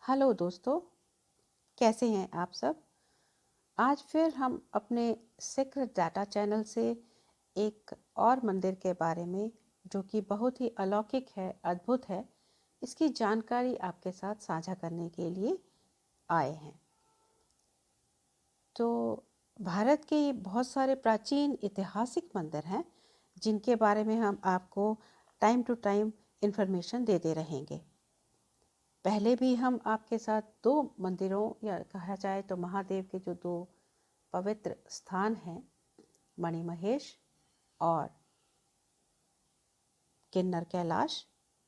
Hello दोस्तों, कैसे हैं आप सब। आज फिर हम अपने सीक्रेट डाटा चैनल से एक और मंदिर के बारे में, जो कि बहुत ही अलौकिक है, अद्भुत है, इसकी जानकारी आपके साथ साझा करने के लिए आए हैं। तो भारत के बहुत सारे प्राचीन ऐतिहासिक मंदिर हैं जिनके बारे में हम आपको टाइम टू टाइम इन्फॉर्मेशन देते रहेंगे। पहले भी हम आपके साथ दो मंदिरों, या कहा जाए तो महादेव के जो दो पवित्र स्थान हैं, मणिमहेश और किन्नर कैलाश,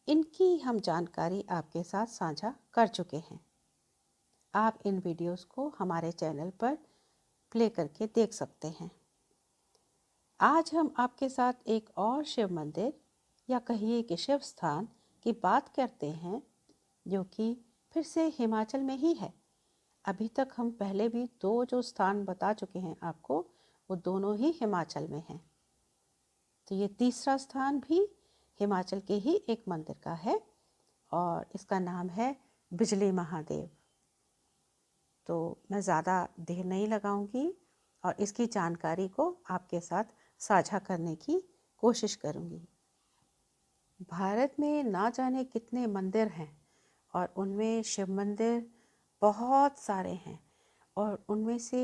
इनकी हम जानकारी आपके साथ साझा कर चुके हैं। आप इन वीडियोस को हमारे चैनल पर प्ले करके देख सकते हैं। आज हम आपके साथ एक और शिव मंदिर, या कहिए कि शिव स्थान की बात करते हैं, जो कि फिर से हिमाचल में ही है। अभी तक हम पहले भी दो जो स्थान बता चुके हैं आपको, वो दोनों ही हिमाचल में हैं। तो ये तीसरा स्थान भी हिमाचल के ही एक मंदिर का है और इसका नाम है बिजली महादेव। तो मैं ज़्यादा देर नहीं लगाऊंगी और इसकी जानकारी को आपके साथ साझा करने की कोशिश करूंगी। भारत में ना जाने कितने मंदिर हैं और उनमें शिव मंदिर बहुत सारे हैं, और उनमें से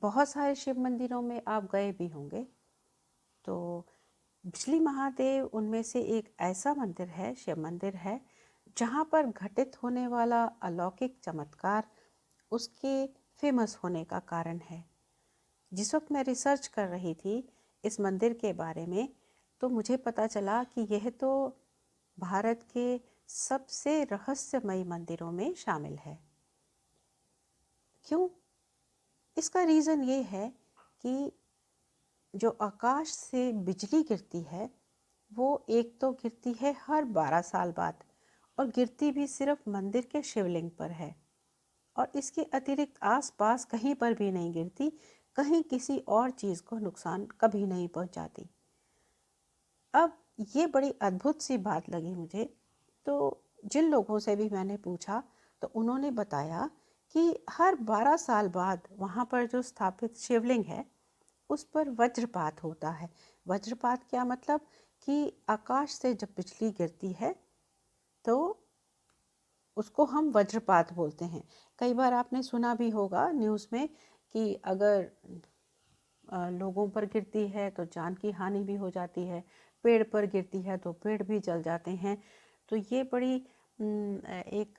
बहुत सारे शिव मंदिरों में आप गए भी होंगे। तो बिजली महादेव उनमें से एक ऐसा मंदिर है, शिव मंदिर है, जहाँ पर घटित होने वाला अलौकिक चमत्कार उसके फेमस होने का कारण है। जिस वक्त मैं रिसर्च कर रही थी इस मंदिर के बारे में, तो मुझे पता चला कि यह तो भारत के सबसे रहस्यमयी मंदिरों में शामिल है। क्यों? इसका रीज़न ये है कि जो आकाश से बिजली गिरती है, वो एक तो गिरती है हर 12 साल बाद, और गिरती भी सिर्फ मंदिर के शिवलिंग पर है, और इसके अतिरिक्त आसपास कहीं पर भी नहीं गिरती, कहीं किसी और चीज़ को नुकसान कभी नहीं पहुंचाती। अब ये बड़ी अद्भुत सी बात लगी मुझे। तो जिन लोगों से भी मैंने पूछा, तो उन्होंने बताया कि हर 12 साल बाद वहाँ पर जो स्थापित शिवलिंग है उस पर वज्रपात होता है। वज्रपात क्या मतलब कि आकाश से जब बिजली गिरती है तो उसको हम वज्रपात बोलते हैं। कई बार आपने सुना भी होगा न्यूज़ में कि अगर लोगों पर गिरती है तो जान की हानि भी हो जाती है, पेड़ पर गिरती है तो पेड़ भी जल जाते हैं। तो ये बड़ी एक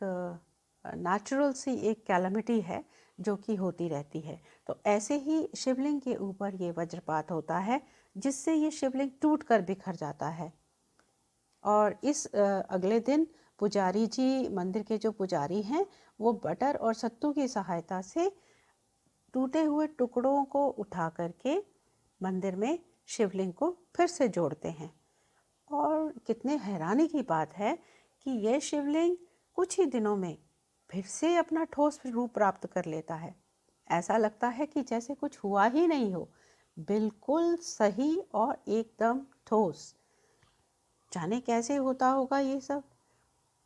नेचुरल सी एक कैलामिटी है जो कि होती रहती है। तो ऐसे ही शिवलिंग के ऊपर ये वज्रपात होता है, जिससे ये शिवलिंग टूट कर बिखर जाता है। और इस अगले दिन पुजारी जी, मंदिर के जो पुजारी हैं, वो बटर और सत्तू की सहायता से टूटे हुए टुकड़ों को उठा करके मंदिर में शिवलिंग को फिर से जोड़ते हैं। और कितने हैरानी की बात है कि यह शिवलिंग कुछ ही दिनों में फिर से अपना ठोस रूप प्राप्त कर लेता है। ऐसा लगता है कि जैसे कुछ हुआ ही नहीं हो, बिल्कुल सही और एकदम ठोस। जाने कैसे होता होगा ये सब।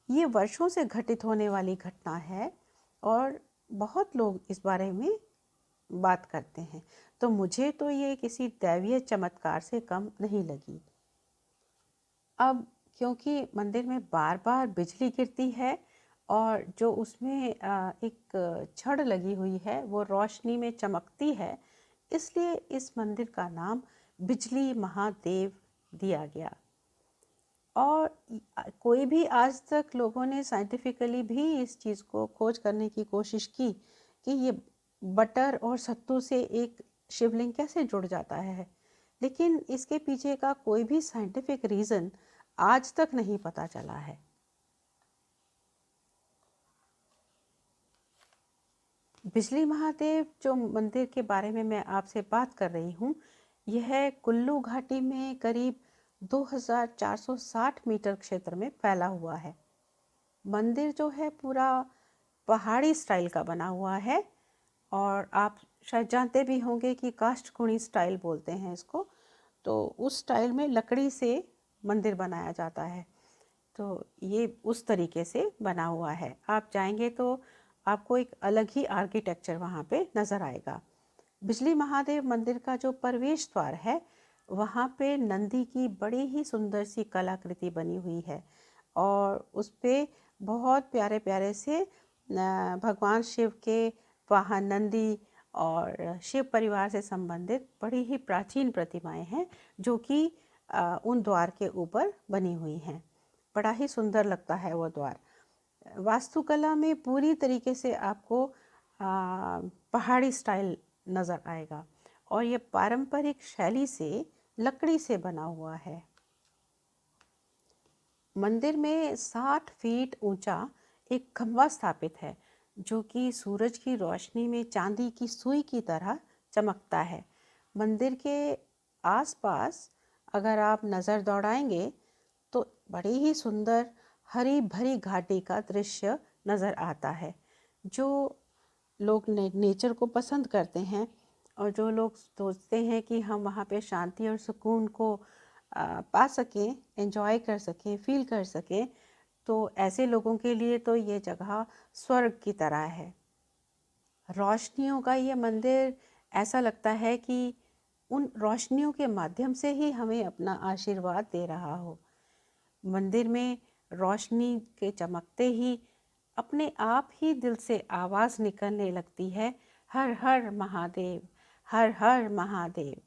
ये वर्षों से घटित होने वाली घटना है और बहुत लोग इस बारे में बात करते हैं। तो मुझे तो ये किसी दैवीय चमत्कार से कम नहीं लगी। अब क्योंकि मंदिर में बार बार बिजली गिरती है और जो उसमें एक छड़ लगी हुई है वो रोशनी में चमकती है, इसलिए इस मंदिर का नाम बिजली महादेव दिया गया। और कोई भी आज तक लोगों ने साइंटिफिकली भी इस चीज़ को खोज करने की कोशिश की कि ये बटर और सत्तू से एक शिवलिंग कैसे जुड़ जाता है, लेकिन इसके पीछे का कोई भी साइंटिफिक रीज़न आज तक नहीं पता चला है। बिजली महादेव जो मंदिर के बारे में मैं आपसे बात कर रही हूँ, यह कुल्लू घाटी में करीब 2460 मीटर क्षेत्र में फैला हुआ है। मंदिर जो है पूरा पहाड़ी स्टाइल का बना हुआ है, और आप शायद जानते भी होंगे कि काष्ठकुणी स्टाइल बोलते हैं इसको। तो उस स्टाइल में लकड़ी से मंदिर बनाया जाता है। तो ये उस तरीके से बना हुआ है। आप जाएंगे तो आपको एक अलग ही आर्किटेक्चर वहाँ पे नज़र आएगा। बिजली महादेव मंदिर का जो प्रवेश द्वार है वहाँ पे नंदी की बड़ी ही सुंदर सी कलाकृति बनी हुई है और उस पे बहुत प्यारे प्यारे से भगवान शिव के वाहन नंदी और शिव परिवार से संबंधित बड़ी ही प्राचीन प्रतिमाएं हैं जो कि उन द्वार के ऊपर बनी हुई हैं। बड़ा ही सुंदर लगता है वो द्वार। वास्तुकला में पूरी तरीके से आपको पहाड़ी स्टाइल नज़र आएगा और ये पारंपरिक शैली से लकड़ी से बना हुआ है। मंदिर में 60 फीट ऊंचा एक खंभा स्थापित है जो कि सूरज की रोशनी में चांदी की सुई की तरह चमकता है। मंदिर के आसपास अगर आप नज़र दौड़ाएंगे तो बड़ी ही सुंदर हरी भरी घाटी का दृश्य नज़र आता है। जो लोग नेचर को पसंद करते हैं और जो लोग सोचते हैं कि हम वहाँ पे शांति और सुकून को पा सकें, एंजॉय कर सकें, फील कर सकें, तो ऐसे लोगों के लिए तो ये जगह स्वर्ग की तरह है। रोशनियों का ये मंदिर ऐसा लगता है कि उन रोशनियों के माध्यम से ही हमें अपना आशीर्वाद दे रहा हो। मंदिर में रोशनी के चमकते ही अपने आप ही दिल से आवाज़ निकलने लगती है, हर हर महादेव, हर हर महादेव।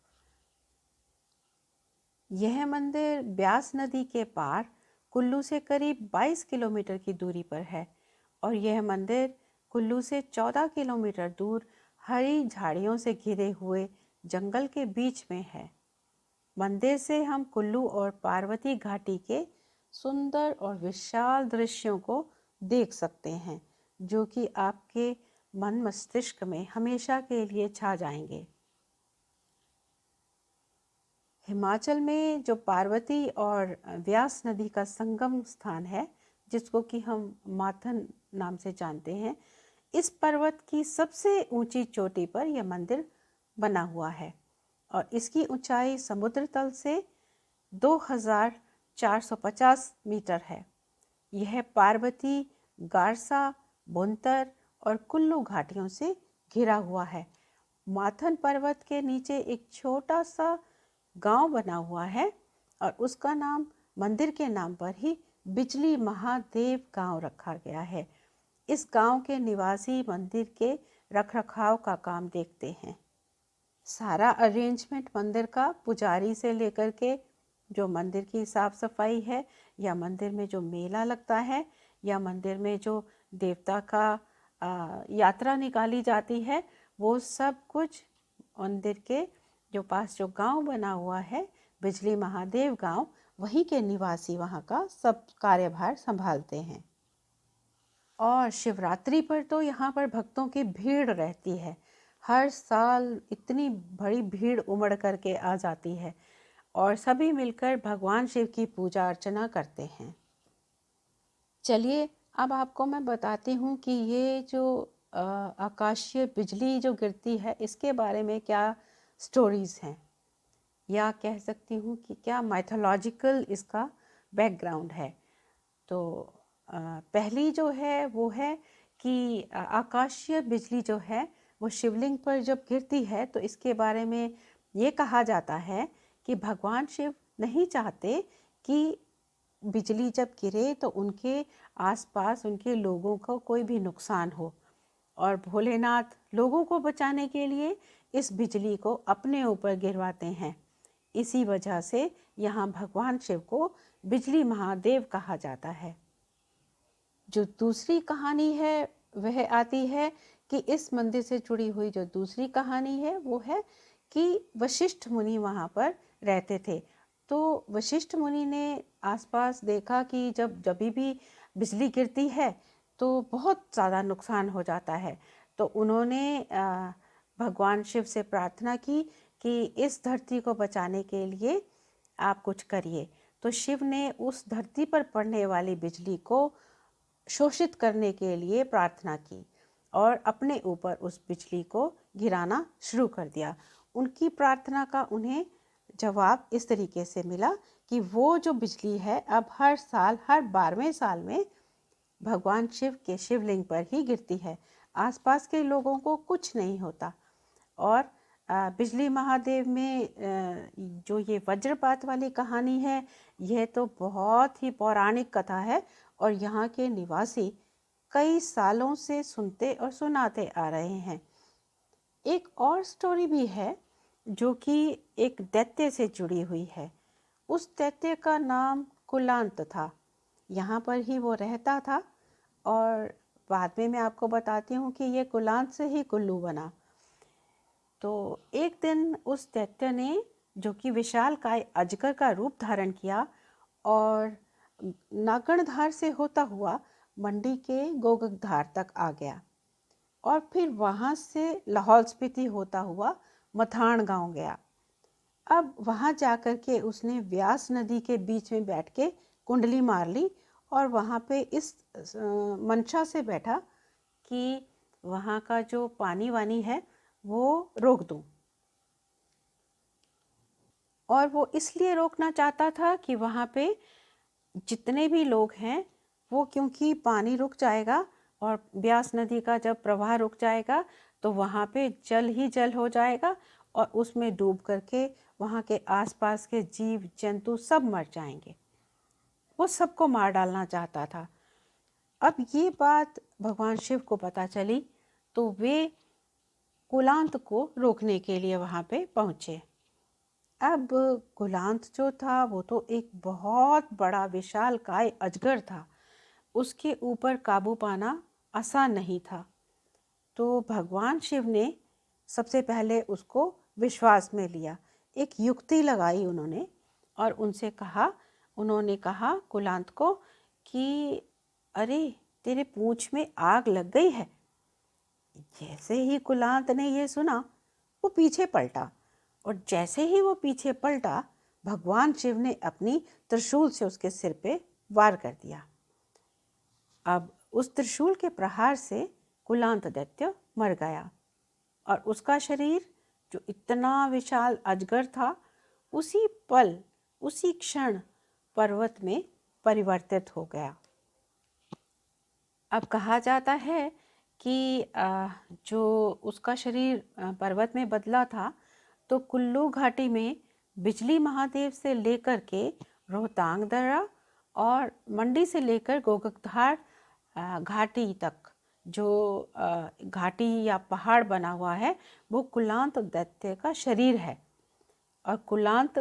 यह मंदिर ब्यास नदी के पार कुल्लू से करीब 22 किलोमीटर की दूरी पर है और यह मंदिर कुल्लू से 14 किलोमीटर दूर हरी झाड़ियों से घिरे हुए जंगल के बीच में है। मंदिर से हम कुल्लू और पार्वती घाटी के सुंदर और विशाल दृश्यों को देख सकते हैं जो कि आपके मन मस्तिष्क में हमेशा के लिए छा जाएंगे। हिमाचल में जो पार्वती और व्यास नदी का संगम स्थान है जिसको कि हम माथन नाम से जानते हैं, इस पर्वत की सबसे ऊंची चोटी पर यह मंदिर बना हुआ है और इसकी ऊंचाई समुद्र तल से 2450 मीटर है। यह पार्वती, गारसा, बुनतर और कुल्लू घाटियों से घिरा हुआ है। माथन पर्वत के नीचे एक छोटा सा गांव बना हुआ है और उसका नाम मंदिर के नाम पर ही बिजली महादेव गांव रखा गया है। इस गांव के निवासी मंदिर के रखरखाव का काम देखते हैं। सारा अरेंजमेंट मंदिर का पुजारी से लेकर के जो मंदिर की साफ सफाई है या मंदिर में जो मेला लगता है या मंदिर में जो देवता का यात्रा निकाली जाती है, वो सब कुछ मंदिर के जो पास जो गांव बना हुआ है बिजली महादेव गांव, वहीं के निवासी वहां का सब कार्यभार संभालते हैं। और शिवरात्रि पर तो यहाँ पर भक्तों की भीड़ रहती है। हर साल इतनी बड़ी भीड़ उमड़ करके आ जाती है और सभी मिलकर भगवान शिव की पूजा अर्चना करते हैं। चलिए अब आपको मैं बताती हूँ कि ये जो आकाशीय बिजली जो गिरती है इसके बारे में क्या स्टोरीज हैं, या कह सकती हूँ कि क्या माइथोलॉजिकल इसका बैकग्राउंड है। तो पहली जो है वो है कि आकाशीय बिजली जो है वो शिवलिंग पर जब गिरती है तो इसके बारे में ये कहा जाता है कि भगवान शिव नहीं चाहते कि बिजली जब गिरे तो उनके आसपास उनके लोगों को कोई भी नुकसान हो, और भोलेनाथ लोगों को बचाने के लिए इस बिजली को अपने ऊपर गिरवाते हैं। इसी वजह से यहाँ भगवान शिव को बिजली महादेव कहा जाता है। जो दूसरी कहानी है वह आती है कि इस मंदिर से जुड़ी हुई जो दूसरी कहानी है वो है कि वशिष्ठ मुनि वहाँ पर रहते थे। तो वशिष्ठ मुनि ने आसपास देखा कि जब भी बिजली गिरती है तो बहुत ज़्यादा नुकसान हो जाता है। तो उन्होंने भगवान शिव से प्रार्थना की कि इस धरती को बचाने के लिए आप कुछ करिए। तो शिव ने उस धरती पर पड़ने वाली बिजली को शोषित करने के लिए प्रार्थना की और अपने ऊपर उस बिजली को गिराना शुरू कर दिया। उनकी प्रार्थना का उन्हें जवाब इस तरीके से मिला कि वो जो बिजली है अब हर साल, हर 12वें साल में भगवान शिव के शिवलिंग पर ही गिरती है। आसपास के लोगों को कुछ नहीं होता। और बिजली महादेव में जो ये वज्रपात वाली कहानी है, यह तो बहुत ही पौराणिक कथा है और यहाँ के निवासी कई सालों से सुनते और सुनाते आ रहे हैं। एक और स्टोरी भी है जो कि एक दैत्य से जुड़ी हुई है। उस दैत्य का नाम कुलांत था। यहाँ पर ही वो रहता था और बाद में मैं आपको बताती हूँ कि ये कुलांत से ही कुल्लू बना। तो एक दिन उस दैत्य ने, जो कि विशालकाय अजगर का रूप धारण किया और नागणधार से होता हुआ मंडी के गोगकधार तक आ गया और फिर वहाँ से लाहौल स्पीति होता हुआ मथान गांव गया। अब वहाँ जाकर के उसने व्यास नदी के बीच में बैठ के कुंडली मार ली और वहाँ पे इस मंशा से बैठा कि वहाँ का जो पानी वानी है वो रोक दूं। और वो इसलिए रोकना चाहता था कि वहाँ पे जितने भी लोग हैं वो, क्योंकि पानी रुक जाएगा और ब्यास नदी का जब प्रवाह रुक जाएगा तो वहाँ पे जल ही जल हो जाएगा और उसमें डूब करके वहाँ के आसपास के जीव जंतु सब मर जाएंगे। वो सबको मार डालना चाहता था। अब ये बात भगवान शिव को पता चली तो वे कुलांत को रोकने के लिए वहाँ पे पहुँचे। अब कुलांत जो था वो तो एक बहुत बड़ा विशालकाय अजगर था। उसके ऊपर काबू पाना आसान नहीं था। तो भगवान शिव ने सबसे पहले उसको विश्वास में लिया। एक युक्ति लगाई उन्होंने और उन्होंने कहा कुलांत को कि अरे तेरे पूंछ में आग लग गई है। जैसे ही कुलांत ने ये सुना वो पीछे पलटा और जैसे ही वो पीछे पलटा भगवान शिव ने अपनी त्रिशूल से उसके सिर पे वार कर दिया। अब उस त्रिशूल के प्रहार से कुलांत दैत्य मर गया और उसका शरीर, जो इतना विशाल अजगर था, उसी पल, उसी क्षण पर्वत में परिवर्तित हो गया। अब कहा जाता है कि जो उसका शरीर पर्वत में बदला था तो कुल्लू घाटी में बिजली महादेव से लेकर के रोहतांग दर्रा और मंडी से लेकर गोगकधार घाटी तक जो घाटी या पहाड़ बना हुआ है वो कुलांत दैत्य का शरीर है। और कुलांत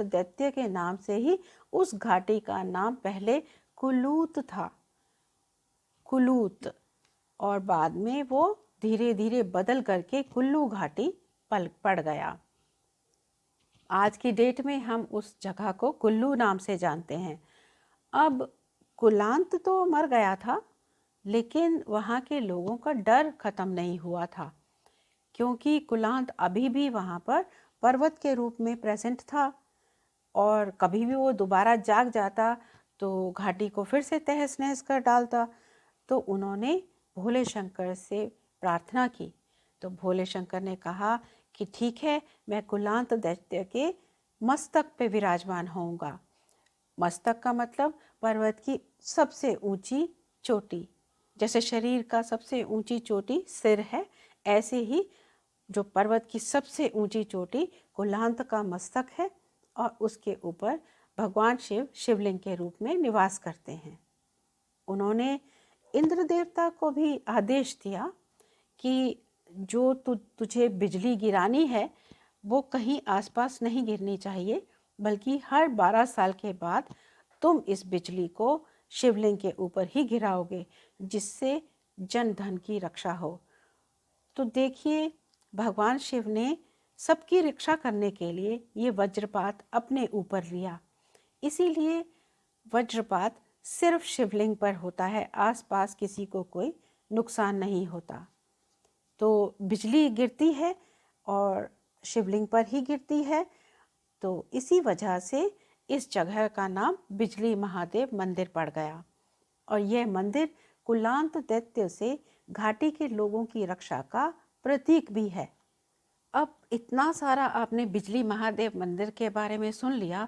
दैत्य के नाम से ही उस घाटी का नाम पहले कुलूत था, कुलूत, और बाद में वो धीरे धीरे बदल करके कुल्लू घाटी पड़ गया। आज की डेट में हम उस जगह को कुल्लू नाम से जानते हैं। अब कुलांत तो मर गया था लेकिन वहाँ के लोगों का डर खत्म नहीं हुआ था, क्योंकि कुलांत अभी भी वहाँ पर पर्वत के रूप में प्रेजेंट था और कभी भी वो दोबारा जाग जाता तो घाटी को फिर से तहस नहस कर डालता। तो उन्होंने भोले शंकर से प्रार्थना की तो भोले शंकर ने कहा कि ठीक है, मैं कुलांत दैत्य के मस्तक पे विराजमान होऊंगा। मस्तक का मतलब पर्वत की सबसे ऊंची चोटी। जैसे शरीर का सबसे ऊंची चोटी सिर है, ऐसे ही जो पर्वत की सबसे ऊंची चोटी कुलांत का मस्तक है और उसके ऊपर भगवान शिव शिवलिंग के रूप में निवास करते हैं। उन्होंने इंद्र देवता को भी आदेश दिया कि जो तुझे बिजली गिरानी है वो कहीं आसपास नहीं गिरनी चाहिए, बल्कि हर 12 साल के बाद तुम इस बिजली को शिवलिंग के ऊपर ही गिराओगे, जिससे जन धन की रक्षा हो। तो देखिए, भगवान शिव ने सबकी रक्षा करने के लिए ये वज्रपात अपने ऊपर लिया। इसीलिए वज्रपात सिर्फ शिवलिंग पर होता है, आसपास किसी को कोई नुकसान नहीं होता। तो बिजली गिरती है और शिवलिंग पर ही गिरती है, तो इसी वजह से इस जगह का नाम बिजली महादेव मंदिर पड़ गया। और यह मंदिर कुलांत दैत्य से घाटी के लोगों की रक्षा का प्रतीक भी है। अब इतना सारा आपने बिजली महादेव मंदिर के बारे में सुन लिया,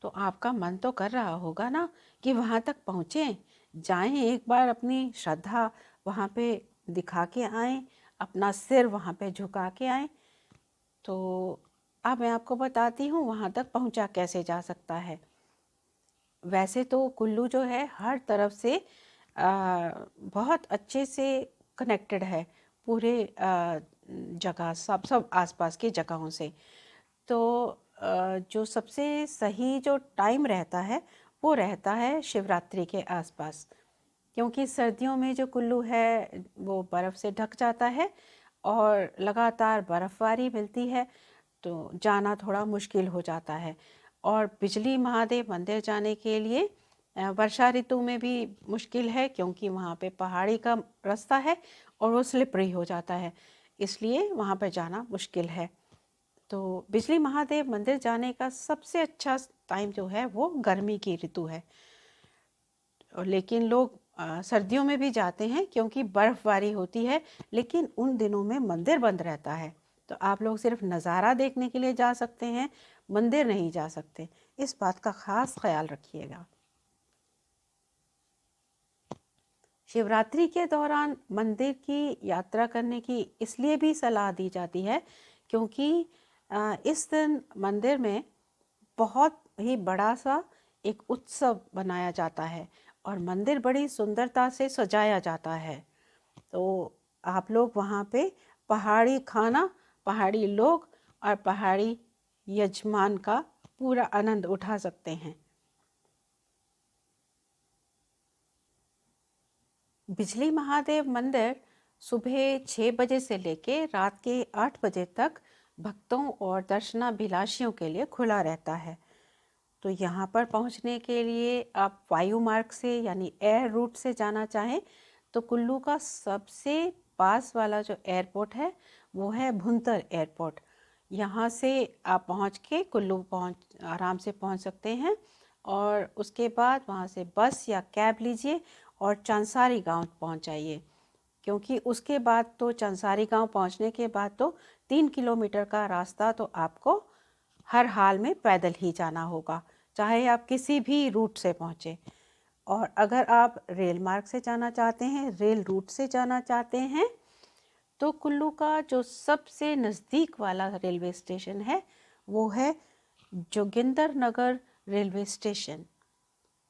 तो आपका मन तो कर रहा होगा ना कि वहाँ तक पहुँचें, जाएं, एक बार अपनी श्रद्धा वहाँ पे दिखा के आएं, अपना सिर वहाँ पे झुका के आएं। तो अब मैं आपको बताती हूँ वहाँ तक पहुँचा कैसे जा सकता है। वैसे तो कुल्लू जो है हर तरफ से बहुत अच्छे से कनेक्टेड है, पूरे जगह सब आसपास की जगहों से। तो जो सबसे सही जो टाइम रहता है वो रहता है शिवरात्रि के आसपास, क्योंकि सर्दियों में जो कुल्लू है वो बर्फ़ से ढक जाता है और लगातार बर्फ़बारी मिलती है, तो जाना थोड़ा मुश्किल हो जाता है। और बिजली महादेव मंदिर जाने के लिए वर्षा ऋतु में भी मुश्किल है, क्योंकि वहाँ पे पहाड़ी का रास्ता है और वो स्लिपरी हो जाता है, इसलिए वहाँ पर जाना मुश्किल है। तो बिजली महादेव मंदिर जाने का सबसे अच्छा टाइम जो है वो गर्मी की ऋतु है। और लेकिन लोग सर्दियों में भी जाते हैं क्योंकि बर्फ़बारी होती है, लेकिन उन दिनों में मंदिर बंद रहता है, तो आप लोग सिर्फ नज़ारा देखने के लिए जा सकते हैं, मंदिर नहीं जा सकते। इस बात का ख़ास ख्याल रखिएगा। शिवरात्रि के दौरान मंदिर की यात्रा करने की इसलिए भी सलाह दी जाती है क्योंकि इस दिन मंदिर में बहुत ही बड़ा सा एक उत्सव बनाया जाता है और मंदिर बड़ी सुंदरता से सजाया जाता है। तो आप लोग वहाँ पे पहाड़ी खाना, पहाड़ी लोग और पहाड़ी यजमान का पूरा आनंद उठा सकते हैं। बिजली महादेव मंदिर सुबह 6 बजे से लेके रात के 8 बजे तक भक्तों और दर्शनाभिलाषियों के लिए खुला रहता है। तो यहाँ पर पहुँचने के लिए आप वायु मार्ग से यानी एयर रूट से जाना चाहें तो कुल्लू का सबसे पास वाला जो एयरपोर्ट है वो है भुंतर एयरपोर्ट। यहाँ से आप पहुँच के कुल्लू आराम से पहुँच सकते हैं और उसके बाद वहाँ से बस या कैब लीजिए और चंसारी गांव पहुँच जाइए, क्योंकि उसके बाद तो चंसारी गांव पहुँचने के बाद तो 3 किलोमीटर का रास्ता तो आपको हर हाल में पैदल ही जाना होगा, चाहे आप किसी भी रूट से पहुँचे। और अगर आप रेल मार्ग से जाना चाहते हैं, रेल रूट से जाना चाहते हैं, तो कुल्लू का जो सबसे नज़दीक वाला रेलवे स्टेशन है वो है जोगिंदर नगर रेलवे स्टेशन।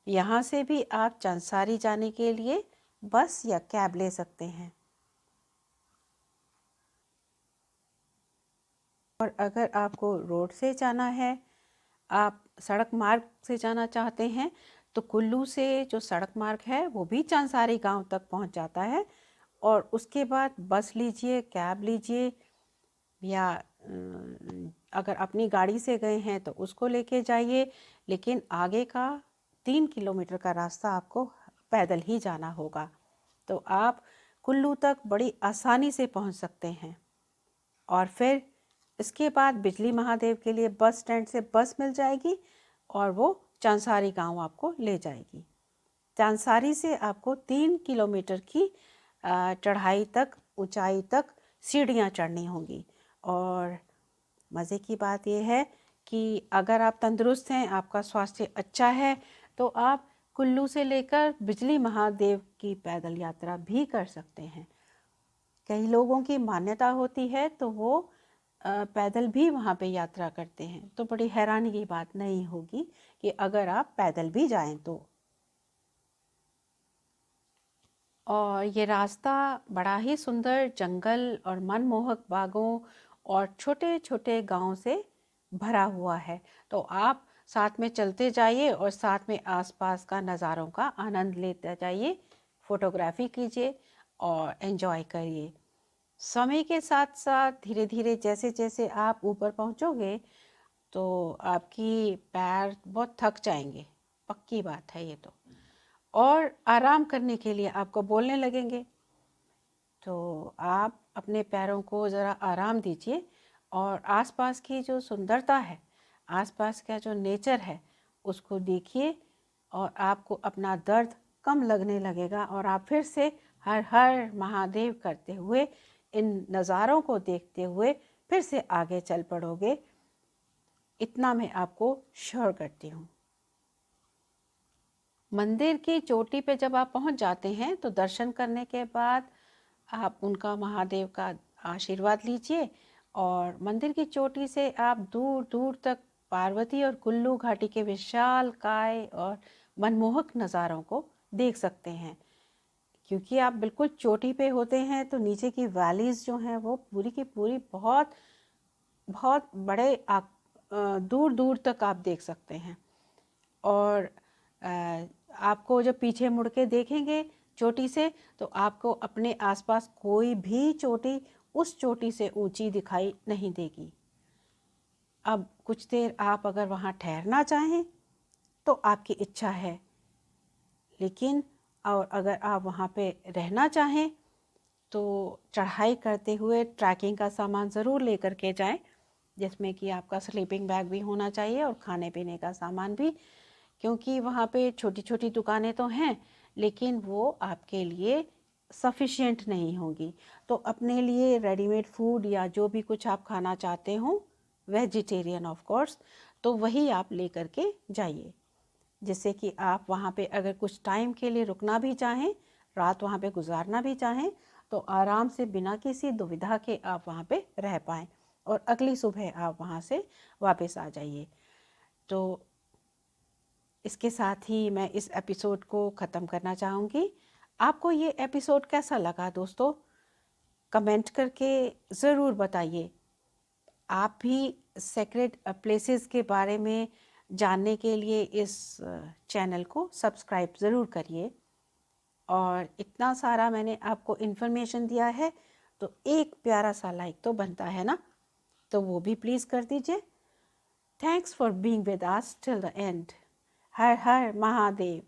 यहाँ से भी आप चंसारी जाने के लिए बस या कैब ले सकते हैं। और अगर आपको रोड से जाना है, आप सड़क मार्ग से जाना चाहते हैं, तो कुल्लू से जो सड़क मार्ग है वो भी चंसारी गांव तक पहुंच जाता है और उसके बाद बस लीजिए, कैब लीजिए या अगर अपनी गाड़ी से गए हैं तो उसको लेके जाइए, लेकिन आगे का 3 किलोमीटर का रास्ता आपको पैदल ही जाना होगा। तो आप कुल्लू तक बड़ी आसानी से पहुंच सकते हैं। और फिर इसके बाद बिजली महादेव के लिए बस स्टैंड से बस मिल जाएगी और वो चंसारी गांव आपको ले जाएगी। चंसारी से आपको 3 किलोमीटर की चढ़ाई तक, ऊंचाई तक सीढ़ियाँ चढ़नी होंगी। और मज़े की बात यह है कि अगर आप तंदुरुस्त हैं, आपका स्वास्थ्य अच्छा है, तो आप कुल्लू से लेकर बिजली महादेव की पैदल यात्रा भी कर सकते हैं। कई लोगों की मान्यता होती है तो वो पैदल भी वहाँ पे यात्रा करते हैं, तो बड़ी हैरानी की बात नहीं होगी कि अगर आप पैदल भी जाएं तो। और ये रास्ता बड़ा ही सुंदर जंगल और मनमोहक बागों और छोटे छोटे गांव से भरा हुआ है। तो आप साथ में चलते जाइए और साथ में आसपास का नज़ारों का आनंद लेते जाइए, फोटोग्राफी कीजिए और एंजॉय करिए। समय के साथ साथ धीरे धीरे जैसे जैसे आप ऊपर पहुंचोगे तो आपकी पैर बहुत थक जाएंगे, पक्की बात है ये तो, और आराम करने के लिए आपको बोलने लगेंगे। तो आप अपने पैरों को ज़रा आराम दीजिए और आसपास की जो सुंदरता है, आसपास का जो नेचर है उसको देखिए और आपको अपना दर्द कम लगने लगेगा और आप फिर से हर हर महादेव करते हुए, इन नज़ारों को देखते हुए फिर से आगे चल पड़ोगे, इतना मैं आपको श्योर करती हूँ। मंदिर की चोटी पे जब आप पहुँच जाते हैं तो दर्शन करने के बाद आप उनका, महादेव का आशीर्वाद लीजिए और मंदिर की चोटी से आप दूर दूर तक पार्वती और कुल्लू घाटी के विशाल काय और मनमोहक नज़ारों को देख सकते हैं। क्योंकि आप बिल्कुल चोटी पे होते हैं तो नीचे की वैलीज़ जो हैं वो पूरी की पूरी बहुत बहुत बड़े दूर दूर तक आप देख सकते हैं। और आपको जब पीछे मुड़ के देखेंगे चोटी से तो आपको अपने आसपास कोई भी चोटी उस चोटी से ऊंची दिखाई नहीं देगी। अब कुछ देर आप अगर वहाँ ठहरना चाहें तो आपकी इच्छा है, लेकिन और अगर आप वहाँ पे रहना चाहें तो चढ़ाई करते हुए ट्रैकिंग का सामान ज़रूर लेकर के जाएं, जिसमें कि आपका स्लीपिंग बैग भी होना चाहिए और खाने पीने का सामान भी, क्योंकि वहाँ पे छोटी छोटी दुकानें तो हैं लेकिन वो आपके लिए सफिशिएंट नहीं होगी। तो अपने लिए रेडीमेड फूड या जो भी कुछ आप खाना चाहते हो, वेजिटेरियन ऑफ कोर्स, तो वही आप लेकर के जाइए, जिससे कि आप वहाँ पे अगर कुछ टाइम के लिए रुकना भी चाहें, रात वहाँ पे गुजारना भी चाहें, तो आराम से बिना किसी दुविधा के आप वहाँ पे रह पाएँ और अगली सुबह आप वहाँ से वापस आ जाइए। तो इसके साथ ही मैं इस एपिसोड को ख़त्म करना चाहूँगी। आपको ये एपिसोड कैसा लगा दोस्तों? कमेंट करके ज़रूर बताइए। आप भी सेक्रेड प्लेसेस के बारे में जानने के लिए इस चैनल को सब्सक्राइब ज़रूर करिए। और इतना सारा मैंने आपको इन्फॉर्मेशन दिया है तो एक प्यारा सा लाइक तो बनता है ना, तो वो भी प्लीज़ कर दीजिए। Thanks for being with us till the end. Her her Mahadev.